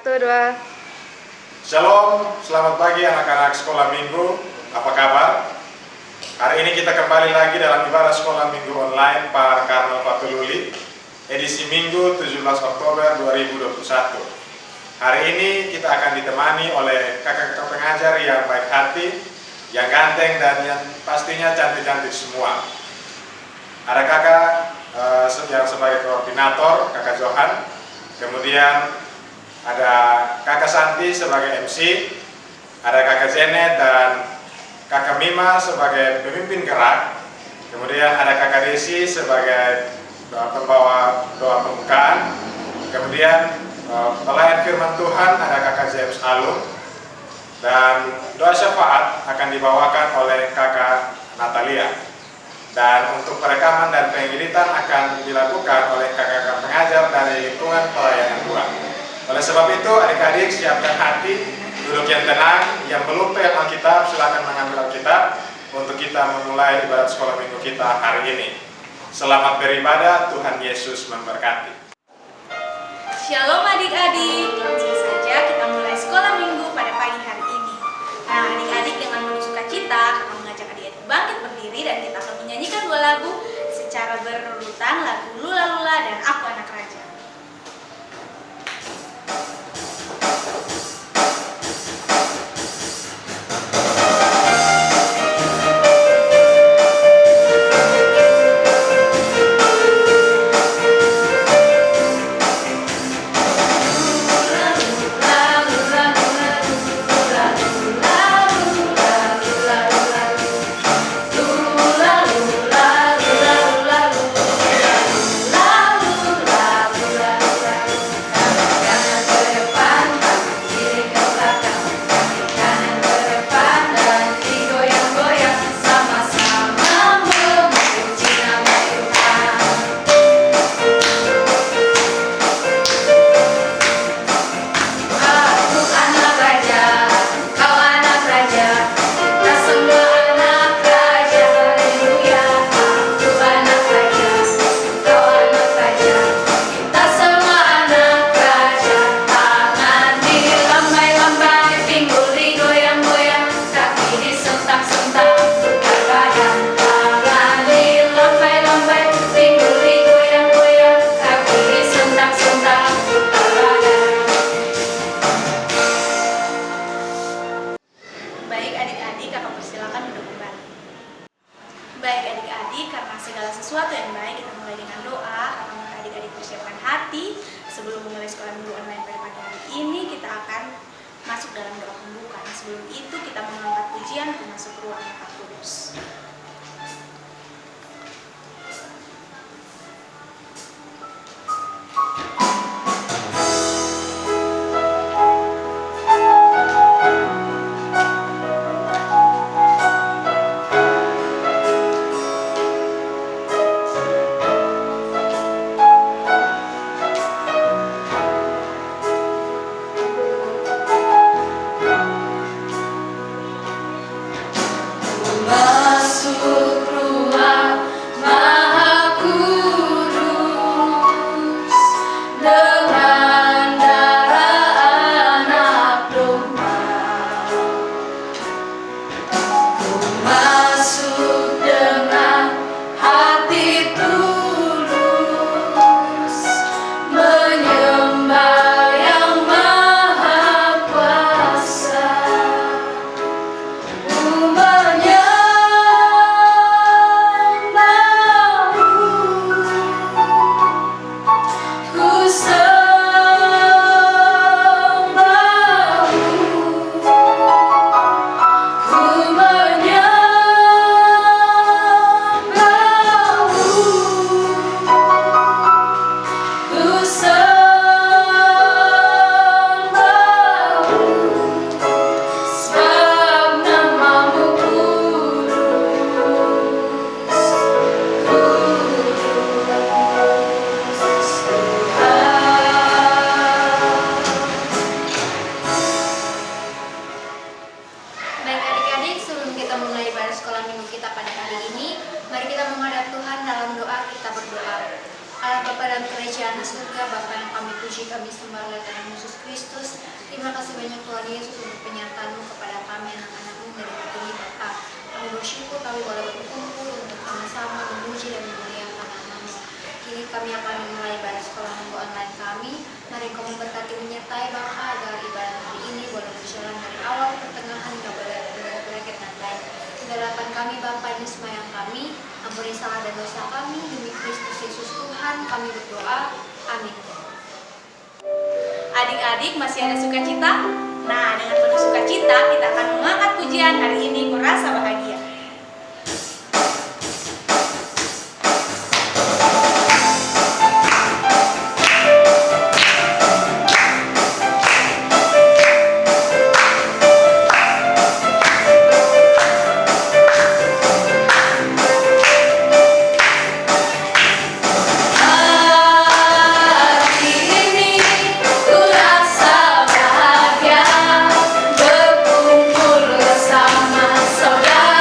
Satu, dua. Shalom, selamat pagi anak-anak sekolah minggu. Apa kabar? Hari ini kita kembali lagi dalam ibadah sekolah minggu online Pak Karno Patululi, edisi Minggu 17 Oktober 2021. Hari ini kita akan ditemani oleh kakak-kakak pengajar yang baik hati, yang ganteng, dan yang pastinya cantik-cantik semua. Ada kakak yang sebagai koordinator, kakak Johan. Kemudian ada kakak Santi sebagai MC, ada kakak Janet dan kakak Mima sebagai pemimpin gerak. Kemudian ada kakak Desi sebagai pembawa doa pembukaan. Kemudian pelayan firman Tuhan ada kakak James Alung. Dan doa syafaat akan dibawakan oleh kakak Natalia. Dan untuk perekaman dan pengeditan akan dilakukan oleh kakak-kakak pengajar dari lingkungan pelayanan Tuhan. Oleh sebab itu, adik-adik siapkan hati, duduk yang tenang, yang belum pegang Alkitab silakan mengambil Alkitab untuk kita memulai ibadat sekolah minggu kita hari ini. Selamat beribadah, Tuhan Yesus memberkati. Shalom adik-adik, langsung saja kita mulai sekolah minggu pada pagi hari ini. Nah adik-adik, dengan penuh sukacita akan mengajak adik-adik bangkit berdiri dan kita akan menyanyikan dua lagu secara berurutan, lagu Lula Lula dan Aku Anak Raja. Masuk Puji kami sembah oleh Tuhan Yesus Kristus. Terima kasih banyak Tuhan Yesus untuk penyertaan-Mu kepada kami anak-anak-Mu dari begini Bapa. Kami bersyukur kami boleh berkumpul untuk sama-sama memuji dan memuliakan nama-Mu. Kini kami akan memulai ibadah sekolah minggu online kami. Mari Kau memberkati menyertai Bapa agar ibadah hari ini boleh berjalan dari awal pertengahan hingga berakhir dengan baik. Harapan kami Bapa ini sembahyang kami, ampuni salah dan dosa kami demi Kristus Yesus Tuhan kami berdoa. Amin. Adik-adik masih ada sukacita? Nah, dengan penuh sukacita kita akan mengangkat pujian hari ini merasa bahagia. Berkumpul bersama saudara.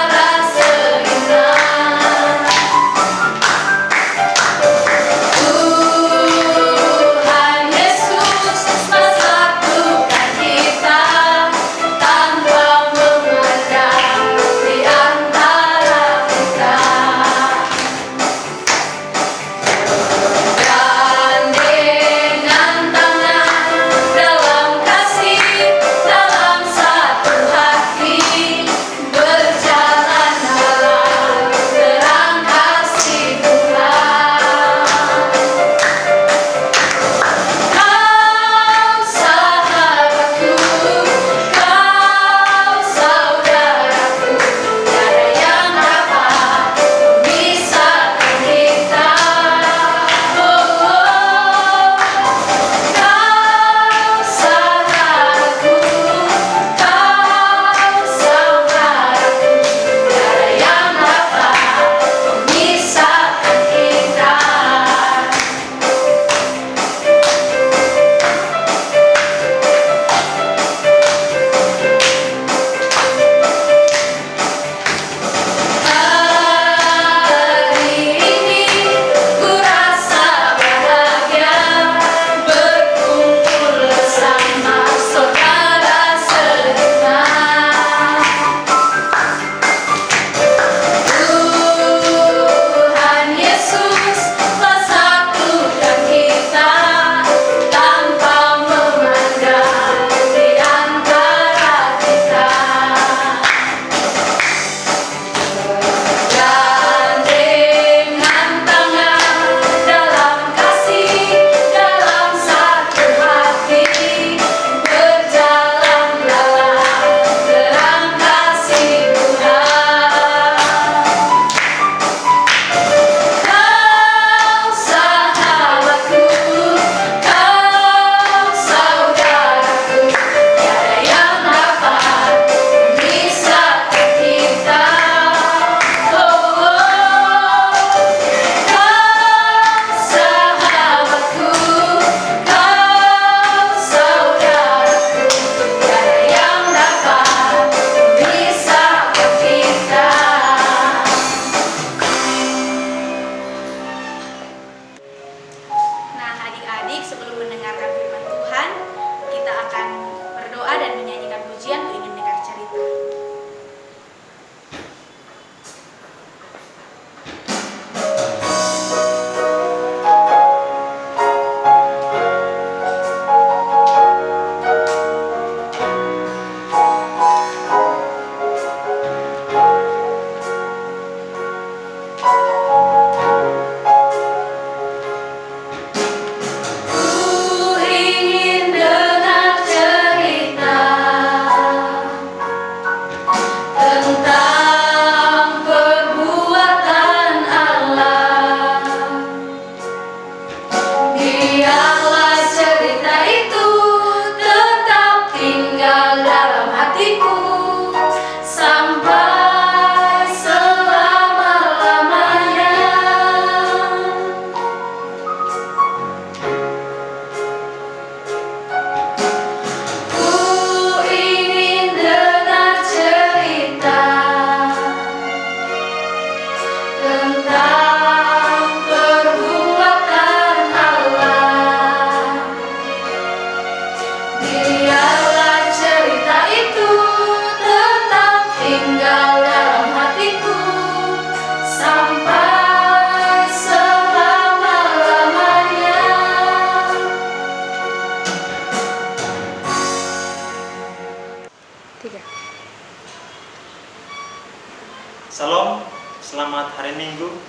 Selamat hari Minggu,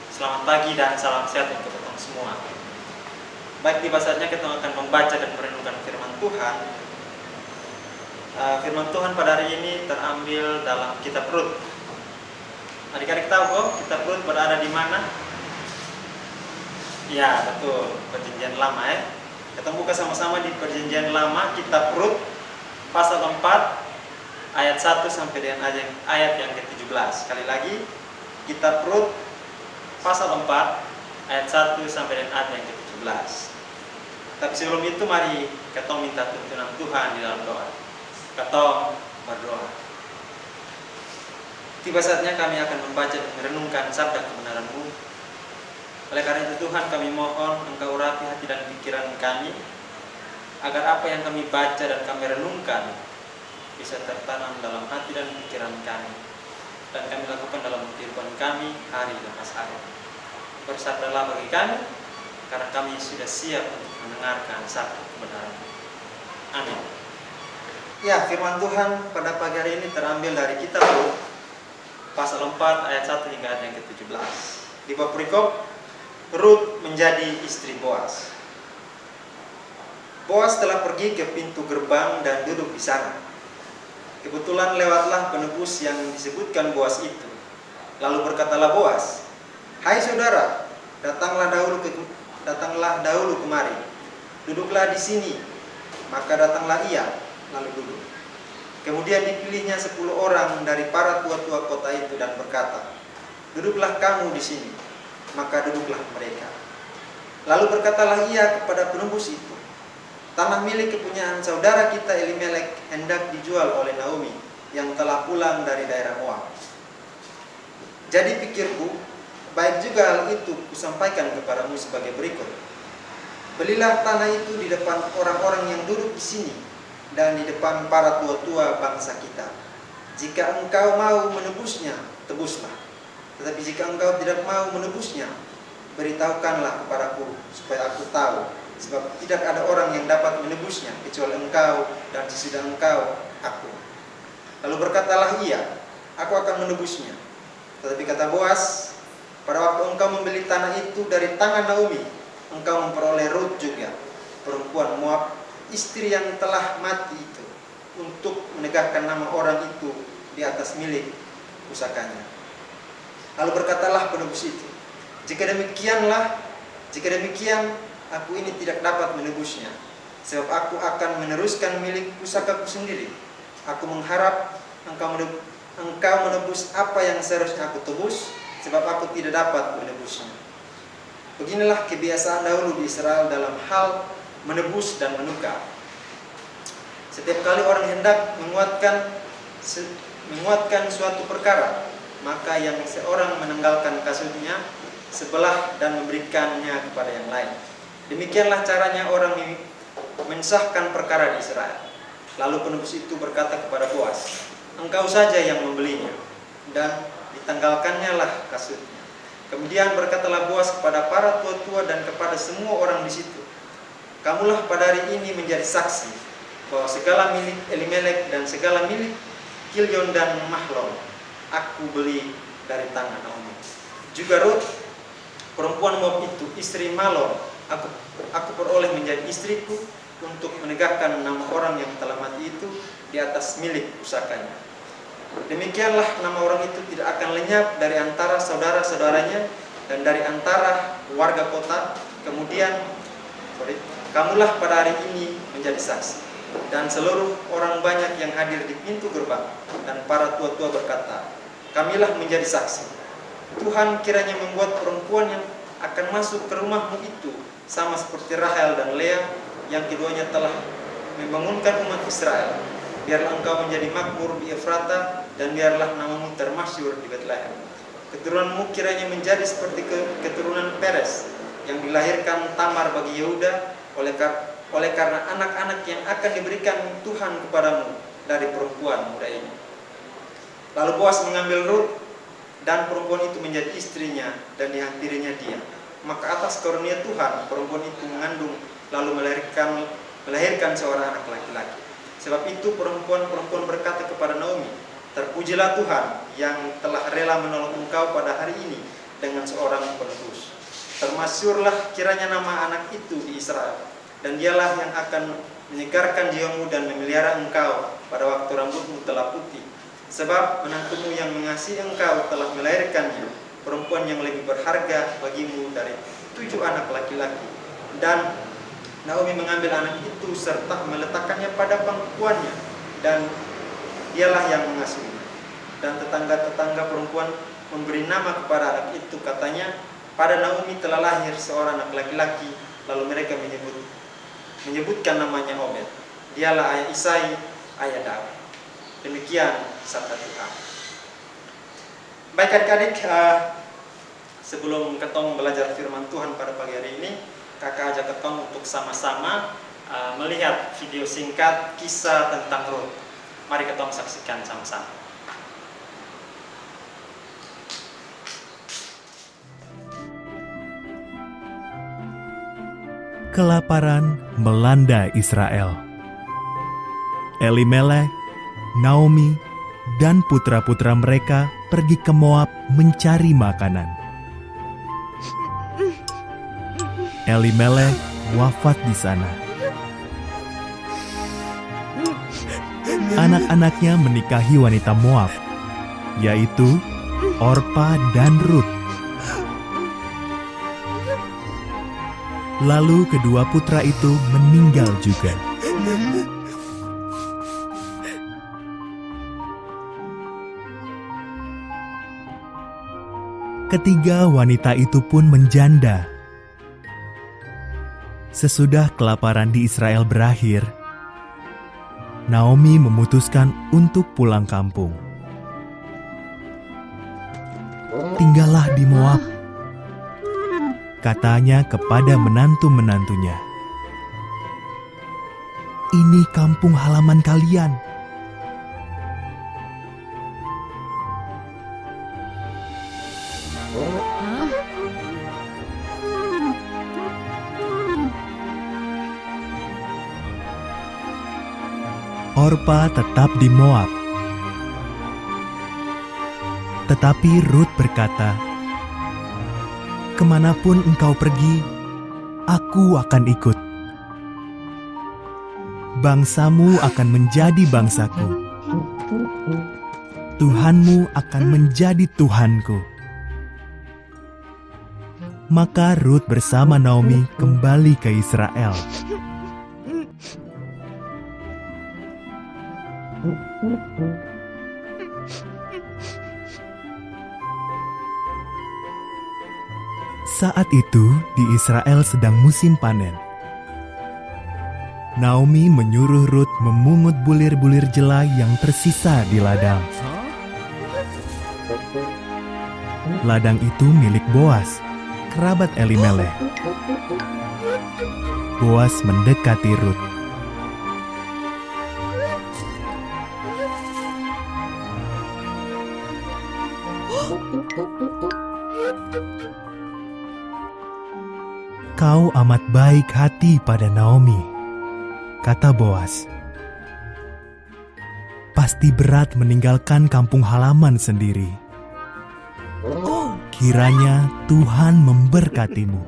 selamat pagi dan salam sehat untuk kita semua. Baik, tiba saatnya kita akan membaca dan merenungkan firman Tuhan. Firman Tuhan pada hari ini terambil dalam kitab Rut. Adik-adik tahu kok kitab Rut berada di mana? Ya, betul, Perjanjian Lama ya. Kita buka sama-sama di Perjanjian Lama, kitab Rut pasal 4 ayat 1 sampai dengan ayat yang ke-17. Sekali lagi, kitab Rut pasal 4 ayat 1 sampai dengan ayat yang ke-17. Tapi sebelum itu mari kita minta tuntunan Tuhan di dalam doa. Kita berdoa. Tiba saatnya kami akan membaca dan merenungkan sabda kebenaran-Mu. Oleh karena itu Tuhan, kami mohon Engkau urapi hati dan pikiran kami, agar apa yang kami baca dan kami renungkan bisa tertanam dalam hati dan pikiran kami, dan kami lakukan dalam kehidupan kami hari lepas hari. Bersabdalah bagi kami, karena kami sudah siap untuk mendengarkan sabda kebenaran. Amin. Ya, firman Tuhan pada pagi hari ini terambil dari kitab Rut pasal 4 ayat 1 hingga ayat yang ke-17. Di bab perikop, Rut menjadi istri Boas. Boas telah pergi ke pintu gerbang dan duduk di sana. Kebetulan lewatlah penebus yang disebutkan Boas itu. Lalu berkatalah Boas, "Hai saudara, datanglah dahulu kemari. Duduklah di sini." Maka datanglah ia, lalu duduk. Kemudian dipilihnya 10 orang dari para tua-tua kota itu dan berkata, "Duduklah kamu di sini." Maka duduklah mereka. Lalu berkatalah ia kepada penebus itu, "Tanah milik kepunyaan saudara kita Elimelek hendak dijual oleh Naomi yang telah pulang dari daerah Moab. Jadi pikirku, baik juga hal itu kusampaikan kepadamu sebagai berikut. Belilah tanah itu di depan orang-orang yang duduk di sini dan di depan para tua-tua bangsa kita. Jika engkau mau menebusnya, tebuslah. Tetapi jika engkau tidak mau menebusnya, beritahukanlah kepadaku supaya aku tahu, sebab tidak ada orang yang dapat menebusnya kecuali engkau, dan sesudah engkau, aku." Lalu berkatalah ia, "Aku akan menebusnya." Tetapi kata Boas, "Pada waktu engkau membeli tanah itu dari tangan Naomi, engkau memperoleh Rut juga, perempuan Moab, istri yang telah mati itu, untuk menegakkan nama orang itu di atas milik pusakanya." Lalu berkatalah penebus itu, jika demikian, aku ini tidak dapat menebusnya, sebab aku akan meneruskan milik pusakaku sendiri. Aku mengharap engkau menebus apa yang seharusnya aku tebus, sebab aku tidak dapat menebusnya." Beginilah kebiasaan dahulu di Israel dalam hal menebus dan menukar. Setiap kali orang hendak menguatkan suatu perkara, maka yang seorang menanggalkan kasutnya sebelah dan memberikannya kepada yang lain. Demikianlah caranya orang mensahkan perkara di Israel. Lalu penebus itu berkata kepada Boas, "Engkau saja yang membelinya," dan ditanggalkannya lah kasutnya. Kemudian berkatalah Boas kepada para tua-tua dan kepada semua orang di situ, "Kamulah pada hari ini menjadi saksi bahwa segala milik Elimelek dan segala milik Kilion dan Mahlon aku beli dari tangan Naomi. Juga Rut, perempuan Moab itu, istri Malon, aku peroleh menjadi istriku untuk menegakkan nama orang yang telah mati itu di atas milik pusakanya. Demikianlah nama orang itu tidak akan lenyap dari antara saudara-saudaranya dan dari antara warga kota. Kamulah pada hari ini menjadi saksi." Dan seluruh orang banyak yang hadir di pintu gerbang dan para tua-tua berkata, "Kamilah menjadi saksi. Tuhan kiranya membuat perempuan yang akan masuk ke rumahmu itu sama seperti Rahel dan Lea, yang keduanya telah membangunkan umat Israel. Biarlah engkau menjadi makmur di Efrata, dan biarlah namamu termasyhur di Betlehem. Keturunanmu kiranya menjadi seperti keturunan Peres, yang dilahirkan Tamar bagi Yehuda, oleh karena anak-anak yang akan diberikan Tuhan kepadamu dari perempuan muda ini." Lalu Boas mengambil Rut, dan perempuan itu menjadi istrinya, dan dihampirinya dia. Maka atas karunia Tuhan, perempuan itu mengandung, lalu melahirkan seorang anak laki-laki. Sebab itu perempuan berkata kepada Naomi, "Terpujilah Tuhan yang telah rela menolong engkau pada hari ini dengan seorang penebus. Termasyurlah kiranya nama anak itu di Israel, dan dialah yang akan menyegarkan jiwamu dan memelihara engkau pada waktu rambutmu telah putih. Sebab menantumu yang mengasihi engkau telah melahirkannya, perempuan yang lebih berharga bagimu dari 7 anak laki-laki. Dan Naomi mengambil anak itu serta meletakkannya pada pangkuannya, dan dialah yang mengasuhnya. Dan tetangga-tetangga perempuan memberi nama kepada anak itu, katanya, pada Naomi telah lahir seorang anak laki-laki. Lalu mereka menyebutkan namanya Obed. Dialah ayah Isai, ayah Daud. Demikian sabda Tuhan. Baik adik-adik, sebelum ketong belajar firman Tuhan pada pagi hari ini, kakak ajak ketong untuk sama-sama melihat video singkat kisah tentang Rut. Mari ketong saksikan sama-sama. Kelaparan melanda Israel. Elimelek, Naomi, dan putra-putra mereka pergi ke Moab mencari makanan. Elimelek wafat di sana. Anak-anaknya menikahi wanita Moab, yaitu Orpa dan Rut. Lalu kedua putra itu meninggal juga. Ketiga wanita itu pun menjanda. Sesudah kelaparan di Israel berakhir, Naomi memutuskan untuk pulang kampung. Tinggallah di Moab, katanya kepada menantu-menantunya. Ini kampung halaman kalian. Orpa tetap di Moab. Tetapi Rut berkata, "Kemanapun engkau pergi, aku akan ikut. Bangsamu akan menjadi bangsaku. Tuhanmu akan menjadi Tuhanku." Maka Rut bersama Naomi kembali ke Israel. Saat itu di Israel sedang musim panen. Naomi menyuruh Rut memungut bulir-bulir jelai yang tersisa di ladang. Ladang itu milik Boas, kerabat Elimelek. Boas mendekati Rut. "Kau amat baik hati pada Naomi," kata Boas. "Pasti berat meninggalkan kampung halaman sendiri. Kiranya Tuhan memberkatimu."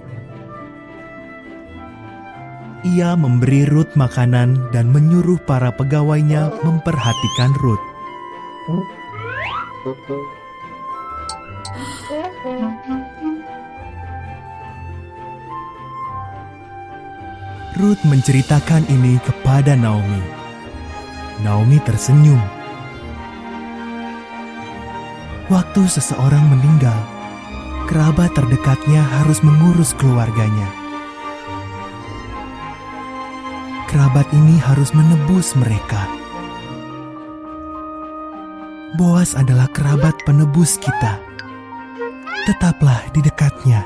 Ia memberi Rut makanan dan menyuruh para pegawainya memperhatikan Rut. Rut menceritakan ini kepada Naomi. Naomi tersenyum. Waktu seseorang meninggal, kerabat terdekatnya harus mengurus keluarganya. Kerabat ini harus menebus mereka. Boas adalah kerabat penebus kita. Tetaplah di dekatnya.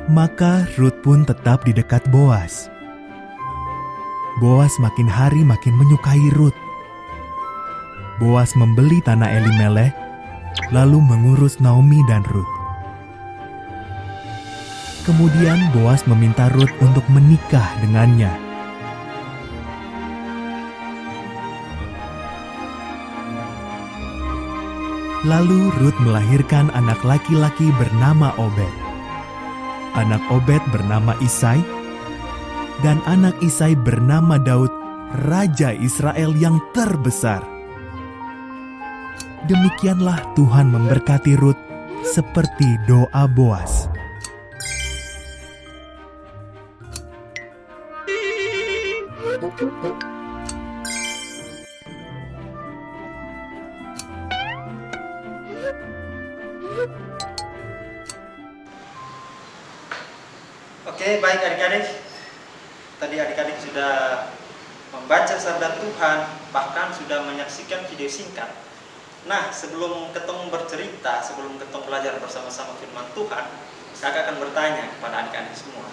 Maka Rut pun tetap di dekat Boas. Boas makin hari makin menyukai Rut. Boas membeli tanah Elimelek lalu mengurus Naomi dan Ruth. Kemudian Boas meminta Ruth untuk menikah dengannya. Lalu Ruth melahirkan anak laki-laki bernama Obed. Anak Obed bernama Isai, dan anak Isai bernama Daud, Raja Israel yang terbesar. Demikianlah Tuhan memberkati Ruth seperti doa Boas. Oke, baik adik-adik. Tadi adik-adik sudah membaca sabda Tuhan, bahkan sudah menyaksikan video singkat. Nah, sebelum ketong bercerita, sebelum ketong belajar bersama-sama firman Tuhan, kakak akan bertanya kepada adik-adik semua.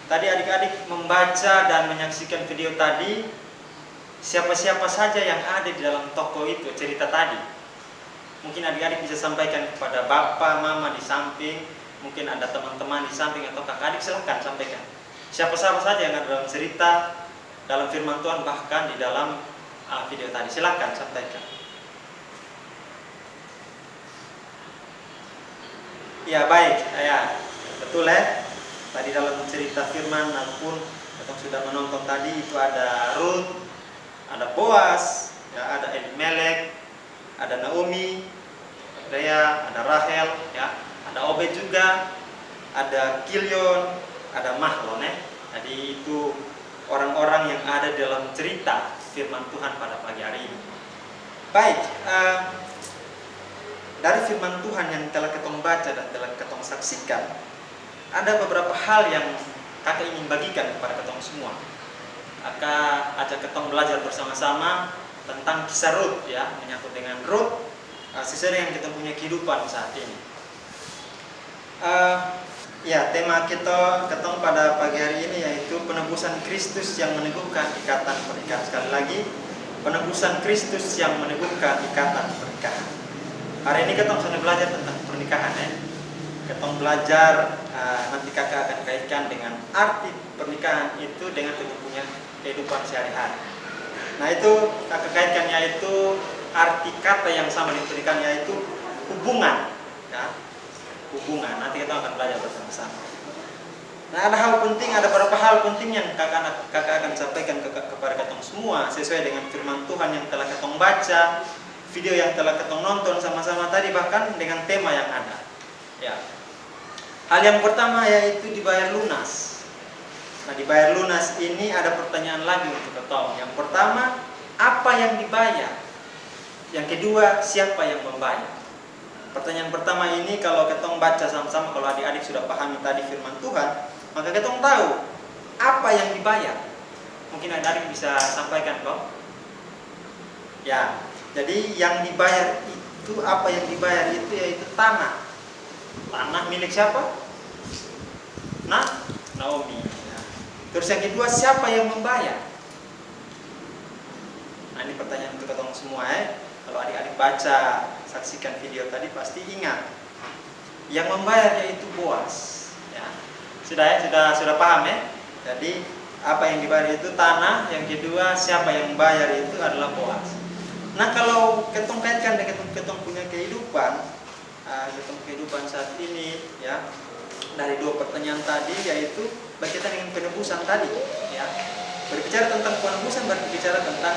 Tadi adik-adik membaca dan menyaksikan video tadi, siapa-siapa saja yang ada di dalam toko itu, cerita tadi. Mungkin adik-adik bisa sampaikan kepada bapak, mama di samping, mungkin ada teman-teman di samping atau kakak adik, silahkan sampaikan. Siapa-siapa saja yang ada dalam cerita, dalam firman Tuhan, bahkan di dalam video tadi, silahkan sampaikan. Ya baik, ya betul ya. Tadi dalam cerita firman ataupun kita sudah menonton tadi itu ada Ruth, ada Boas, ya, ada Elimelek, ada Naomi, Lea, ada Rahel, ya, ada Obed juga, ada Kilion, ada Mahlon ya. Jadi itu orang-orang yang ada dalam cerita firman Tuhan pada pagi hari ini. Baik, dari firman Tuhan yang telah ketong baca dan telah ketong saksikan, ada beberapa hal yang kakak ingin bagikan kepada ketong semua. Kakak ajak ketong belajar bersama-sama tentang kisah Ruth, ya, menyangkut dengan Ruth sesuai dengan kita punya kehidupan saat ini. Ya, tema ketong pada pagi hari ini yaitu penebusan Kristus yang meneguhkan ikatan pernikahan. Sekali lagi, penebusan Kristus yang meneguhkan ikatan pernikahan. Hari ini ketong sudah belajar tentang pernikahan ya. Ketong belajar, nanti kakak akan kaitkan dengan arti pernikahan itu dengan kita punya kehidupan sehari-hari. Nah itu kakak kaitkannya itu arti kata yang sama di pernikahan yaitu hubungan, ya. Hubungan, nanti kita akan belajar bersama-sama. Nah ada hal penting, ada beberapa hal penting yang kakak akan sampaikan kepada ketong semua sesuai dengan firman Tuhan yang telah ketong baca, video yang telah ketong nonton sama-sama tadi, bahkan dengan tema yang ada. Ya. Hal yang pertama yaitu dibayar lunas. Nah, dibayar lunas ini ada pertanyaan lagi untuk ketong. Yang pertama, apa yang dibayar? Yang kedua, siapa yang membayar? Pertanyaan pertama ini kalau ketong baca sama-sama, kalau adik-adik sudah pahami tadi firman Tuhan, maka ketong tahu apa yang dibayar. Mungkin adik-adik bisa sampaikan kok. Ya, jadi yang dibayar itu, apa yang dibayar itu yaitu tanah. Tanah milik siapa? Naomi. Terus yang kedua, siapa yang membayar? Nah ini pertanyaan untuk ketong semua ya. Kalau adik-adik baca, saksikan video tadi pasti ingat. Yang membayar yaitu Boas. Ya. Sudah paham ya? Jadi apa yang dibayar itu tanah, yang kedua siapa yang membayar itu adalah Boas. Nah kalau ketong kaitkan dengan ketong punya kehidupan, kehidupan saat ini ya, dari dua pertanyaan tadi yaitu berkaitan dengan penebusan tadi ya. Berbicara tentang penebusan, berbicara tentang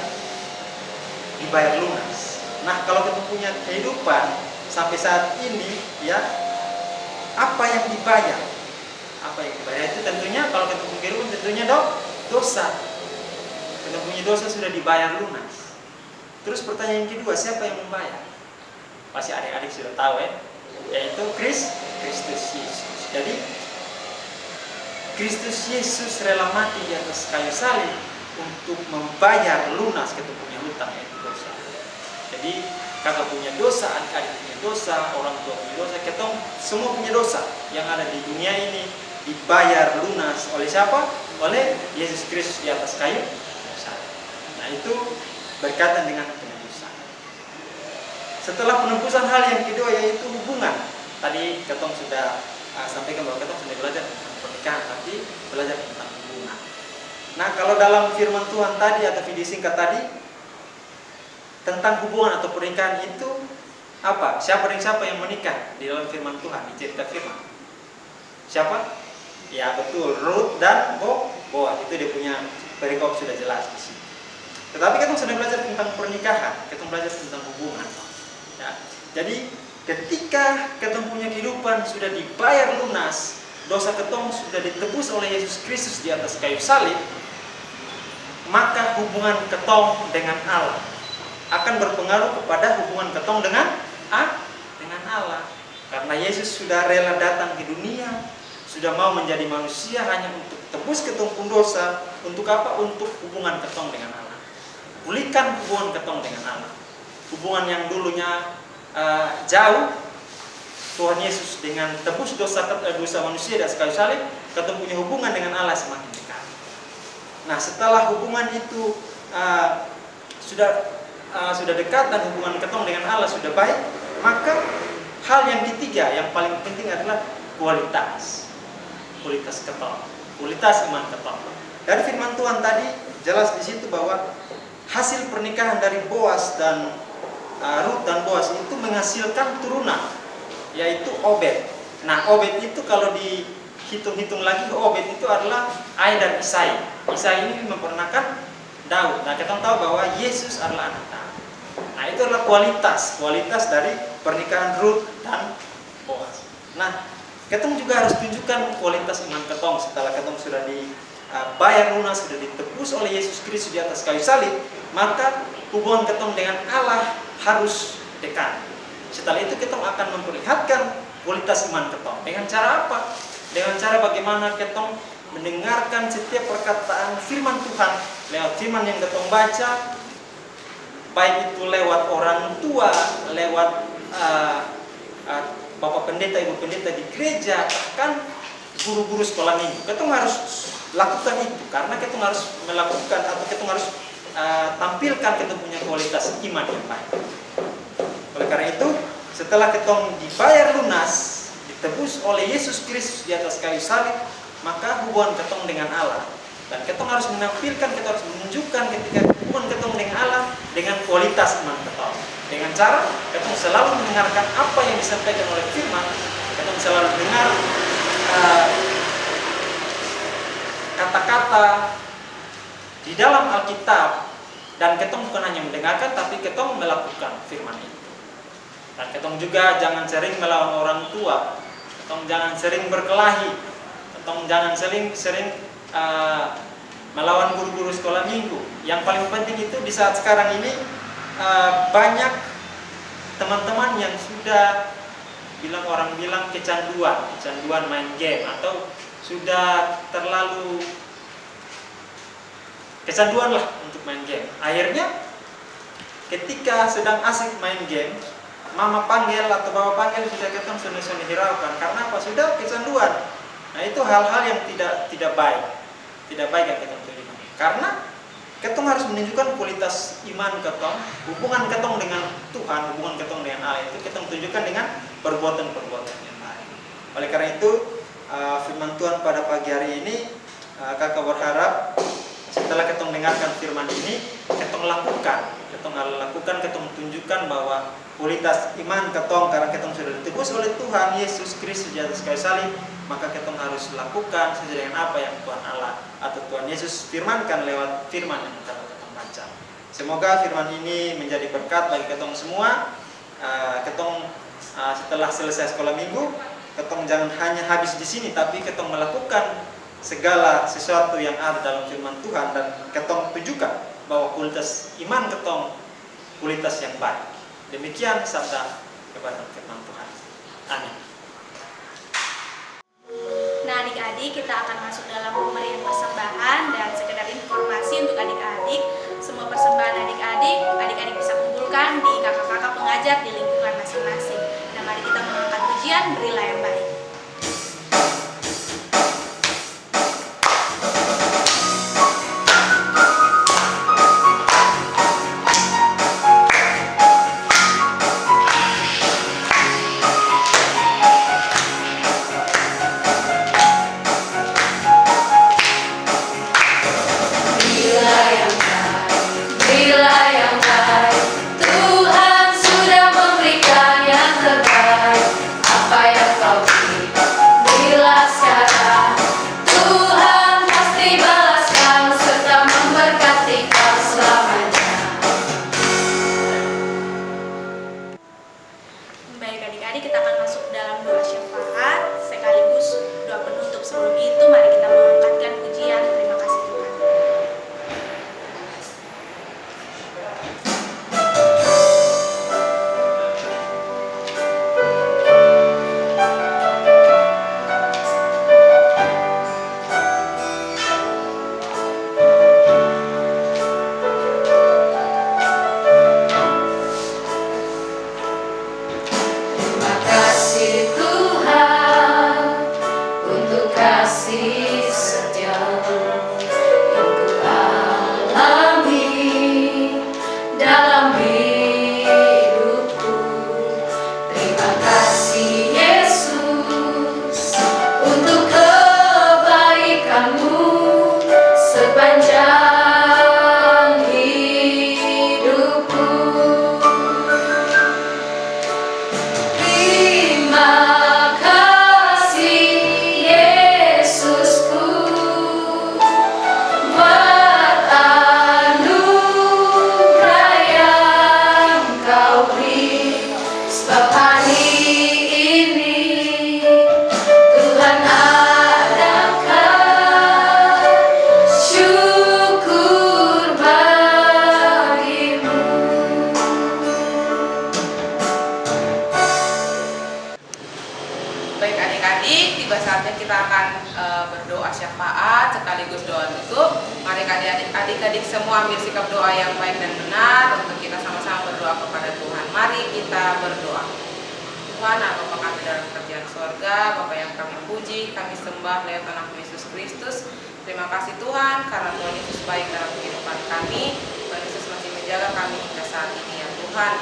dibayar lunas. Nah kalau kita punya kehidupan sampai saat ini ya, apa yang dibayar? Apa yang dibayar itu tentunya kalau kita punya kehidupan tentunya dosa. Kita punya dosa sudah dibayar lunas. Terus pertanyaan kedua, siapa yang membayar? Pasti adik-adik sudah tahu ya, yaitu Kristus Yesus. Jadi Kristus Yesus rela mati di atas kayu salib untuk membayar lunas kita punya hutang, yaitu dosa. Jadi kakak punya dosa, adik-adik punya dosa, orang tua punya dosa, ketong semua punya dosa yang ada di dunia ini dibayar lunas oleh siapa? Oleh Yesus Kristus di atas kayu salib. Nah itu berkaitan dengan penebusan. setelah penebusan hal yang kedua yaitu hubungan. Tadi ketong sudah sampaikan bahwa ketong sudah belajar tentang pernikahan, tapi belajar tentang hubungan. Nah, kalau dalam firman Tuhan tadi atau video singkat tadi tentang hubungan atau pernikahan itu apa? Siapa yang menikah di dalam firman Tuhan, di cerita firman? Siapa? Ya betul, Ruth dan Boaz. Itu dia punya perikop sudah jelas di sini. Tetapi kita sudah belajar tentang pernikahan, kita belajar tentang hubungan. Ya. Jadi ketika kita punya kehidupan sudah dibayar lunas, dosa ketong sudah ditebus oleh Yesus Kristus di atas kayu salib, maka hubungan ketong dengan Allah akan berpengaruh kepada hubungan ketong dengan Allah. Karena Yesus sudah rela datang ke dunia, sudah mau menjadi manusia hanya untuk tebus ketong pun dosa. Untuk apa? Untuk hubungan ketong dengan Allah. Pulihkan hubungan ketong dengan Allah. Hubungan yang dulunya jauh, Tuhan Yesus dengan tebus dosa manusia di atas kayu salib, ketong punya hubungan dengan Allah semakin dekat. Nah, setelah hubungan itu sudah dekat dan hubungan ketong dengan Allah sudah baik, maka hal yang ketiga yang paling penting adalah kualitas ketong, kualitas iman ketong. Dari firman Tuhan tadi jelas di situ bahwa hasil pernikahan dari Boaz dan Ruth dan Boaz itu menghasilkan turunan, yaitu Obed. Nah, Obed itu kalau dihitung-hitung lagi, Obed itu adalah ayah dari Isai. Isai ini memperanakan Daud. Nah, kita tahu bahwa Yesus adalah anak Daud. Nah, itu adalah kualitas dari pernikahan Ruth dan Boaz. Nah, ketong juga harus tunjukkan kualitas iman ketong setelah ketong sudah dibayar lunas, sudah ditebus oleh Yesus Kristus di atas kayu salib, maka hubungan ketong dengan Allah harus dekat. Setelah itu ketong akan memperlihatkan kualitas iman ketong. Dengan cara apa? Dengan cara bagaimana ketong mendengarkan setiap perkataan firman Tuhan lewat firman yang ketong baca, baik itu lewat orang tua, lewat bapak pendeta, ibu pendeta di gereja, bahkan guru-guru sekolah minggu. Ketong harus lakukan itu karena ketong harus melakukan atau ketong harus tampilkan ketong punya kualitas iman yang baik. Oleh karena itu, setelah ketong dibayar lunas, ditebus oleh Yesus Kristus di atas kayu salib, maka hubungan ketong dengan Allah, dan ketong harus menampilkan, ketong harus menunjukkan ketika hubungan ketong dengan Allah dengan kualitas iman ketong. Dengan cara ketong selalu mendengarkan apa yang disampaikan oleh firman, ketong selalu dengar kata-kata di dalam Alkitab, dan ketong bukan hanya mendengarkan tapi ketong melakukan firman itu. Dan ketong juga jangan sering melawan orang tua, ketong jangan sering berkelahi, ketong jangan sering melawan guru-guru sekolah minggu. Yang paling penting itu di saat sekarang ini banyak teman-teman yang sudah orang bilang kecanduan main game, atau sudah terlalu kecanduan lah untuk main game. Akhirnya ketika sedang asik main game, mama panggil atau bapak panggil, sudah ketong sudah hiraukan. Karena apa? Sudah kecanduan. Nah, itu hal-hal yang tidak baik yang ketong tunjukkan. Karena ketong harus menunjukkan kualitas iman ketong, hubungan ketong dengan Tuhan, hubungan ketong dengan Allah itu ketong tunjukkan dengan perbuatan-perbuatan yang baik. Oleh karena itu, firman Tuhan pada pagi hari ini, kakak berharap setelah ketong dengarkan firman ini, ketong lakukan, ketong tunjukkan bahwa kualitas iman ketong, karena ketong sudah ditebus oleh Tuhan Yesus Kristus di atas kayu salib, maka ketong harus lakukan sesuai dengan apa yang Tuhan Allah atau Tuhan Yesus firmankan lewat firman yang ketong baca. Semoga firman ini menjadi berkat bagi ketong semua. Ketong setelah selesai sekolah minggu, ketong jangan hanya habis di sini, tapi ketong melakukan segala sesuatu yang ada dalam firman Tuhan, dan ketong tunjukkan bahwa kualitas iman ketong kualitas yang baik. Demikian sabda kepada firman Tuhan. Amin. Nah, adik-adik, kita akan masuk dalam pemberian persembahan, dan sekedar informasi untuk adik-adik, semua persembahan adik-adik bisa kumpulkan di kakak-kakak pengajar di lingkungan masing-masing. Dan mari kita mengangkat pujian, berilah yang baik. semua ambil sikap doa yang baik dan benar untuk kita sama-sama berdoa kepada Tuhan. Mari kita berdoa. Tuhan, Bapa kami dalam kerjaan sorga, Bapa yang kami puji, kami sembah lewat anak Yesus Kristus. Terima kasih Tuhan, karena Tuhan Yesus baik dalam kehidupan kami. Tuhan Yesus masih menjaga kami hingga saat ini ya Tuhan.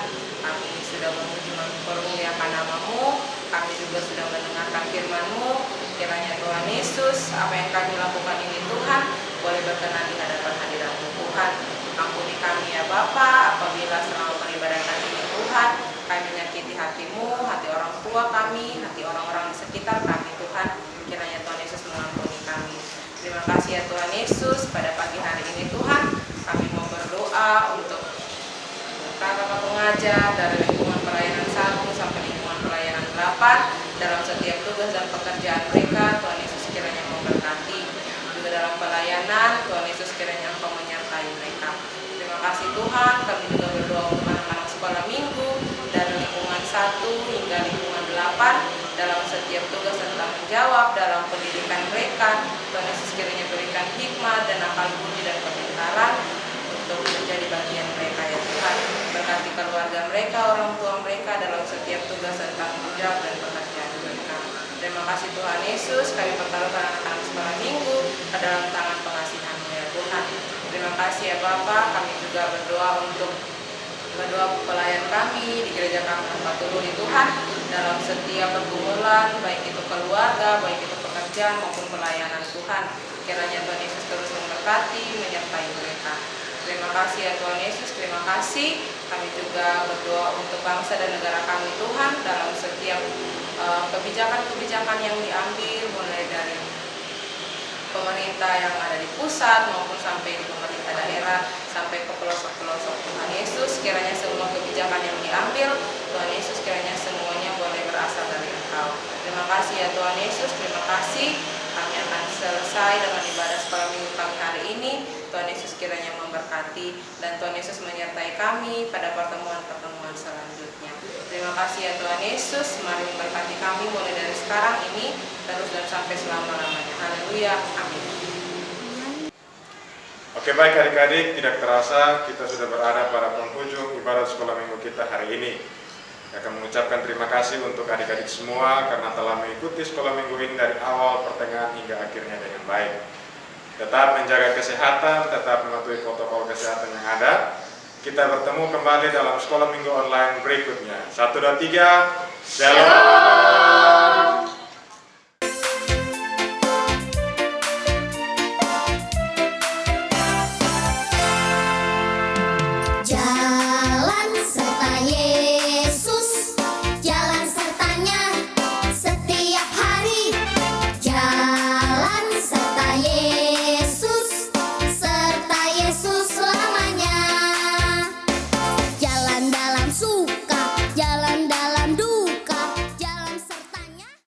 Kami sudah memuji mempermuliakan nama-Mu, kami juga sudah mendengarkan firman-Mu. Kiranya Tuhan Yesus, apa yang kami lakukan ini Tuhan, boleh berkenan di hadapan hadirat-Mu Tuhan. Ampuni kami ya Bapa, apabila selama peribadatan ini Tuhan, kami menyakiti hati-Mu, hati orang tua kami, hati orang-orang di sekitar kami Tuhan. Kiranya Tuhan Yesus mengampuni kami. Terima kasih ya Tuhan Yesus, pada pagi hari ini Tuhan, kami mau berdoa untuk kakak pengajar dari lingkungan pelayanan 1 sampai lingkungan pelayanan 8 dalam setiap tugas dan pekerjaan mereka. Tuhan Yesus kiranya memberkati. Juga dalam pelayanan, Tuhan Yesus kiranya Engkau menyertai mereka. Terima kasih Tuhan, kami juga berdoa untuk anak-anak sekolah minggu dari lingkungan 1 hingga lingkungan 8 dalam setiap tugas dan tanggung jawab dalam pendidikan mereka. Tuhan Yesus kiranya berikan hikmat dan akal budi dan kepintaran untuk menjadi bagian mereka ya Tuhan. Berkati keluarga mereka, orang tua mereka dalam setiap tugas dan tanggung jawab dan pekerjaan mereka. Terima kasih Tuhan Yesus, kami pertaruhkan anak-anak sekolah minggu ke dalam tangan pengasihan-Mu ya Tuhan. Terima kasih ya Bapa, kami juga berdoa untuk pelayan kami di gereja Karmel Patululi Tuhan dalam setiap pergumulan, baik itu keluarga, baik itu pekerjaan maupun pelayanan Tuhan. Kiranya Tuhan Yesus terus memberkati, menyertai mereka. Terima kasih ya Tuhan Yesus, terima kasih. Kami juga berdoa untuk bangsa dan negara kami Tuhan dalam setiap kebijakan-kebijakan yang diambil, mulai dari pemerintah yang ada di pusat maupun sampai di pemerintah daerah sampai ke pelosok-pelosok. Tuhan Yesus kiranya semua kebijakan yang diambil, Tuhan Yesus kiranya semuanya boleh berasal dari Engkau. Terima kasih ya Tuhan Yesus, terima kasih. Kami akan selesai dengan ibadah sekolah minggu kami hari ini. Tuhan Yesus kiranya memberkati dan Tuhan Yesus menyertai kami pada pertemuan-pertemuan selanjutnya. Terima kasih ya Tuhan Yesus, mari memberkati kami mulai dari sekarang ini terus dan sampai selama-lamanya. Haleluya, amin. Oke, baik adik-adik, tidak terasa kita sudah berada pada penghujung ibadah sekolah minggu kita hari ini. Saya akan mengucapkan terima kasih untuk adik-adik semua karena telah mengikuti sekolah minggu ini dari awal, pertengahan hingga akhirnya dengan baik. Tetap menjaga kesehatan, tetap mematuhi protokol kesehatan yang ada. Kita bertemu kembali dalam sekolah minggu online berikutnya. 1, 2, 3, Shalom. Jalan serta Yesus.